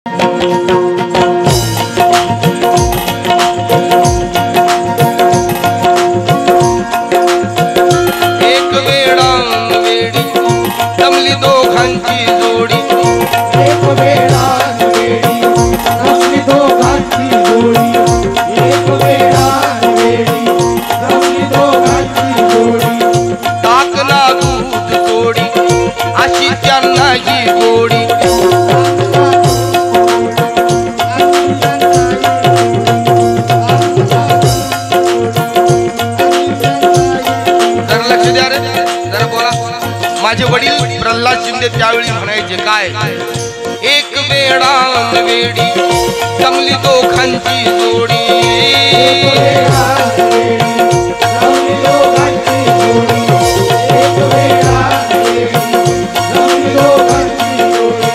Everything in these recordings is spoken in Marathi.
एक वेळा वेडी जमली दोघांची जोडी, एक वेळा वेडी जमली दोघांची जोडी, एक वेळा वेडी जमली दोघांची जोडी। टाकला दूध जोडी अशी त्यांना ही गोडी, माझे वडील प्रल्हाद शिंदे त्यावेळी म्हणायचे काय, एक वेळा वेडी जमली दोघांची जोडी, एक वेळा वेडी जमली दोघांची जोडी, एक वेळा वेडी जमली दोघांची जोडी।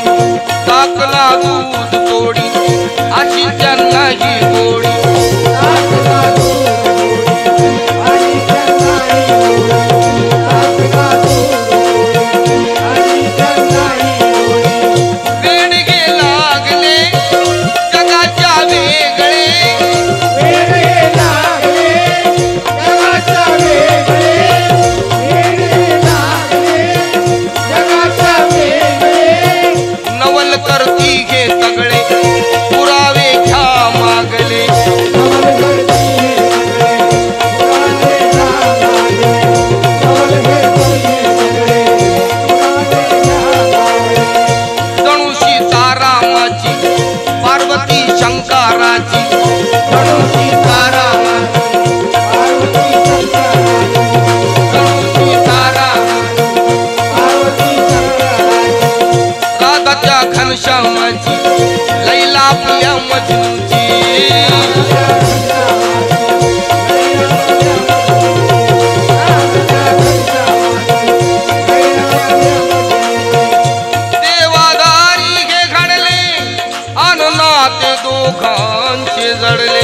टाकला दूध जोडी अशी त्यांना ही गोडी, टाकला दूध जोडी अशी त्यांना ही गोडी, टाकला दूध घनश्यामाची लैला आपल्या मजनूची, देवादारी हे घडले अन नाते दोघांचे जडले,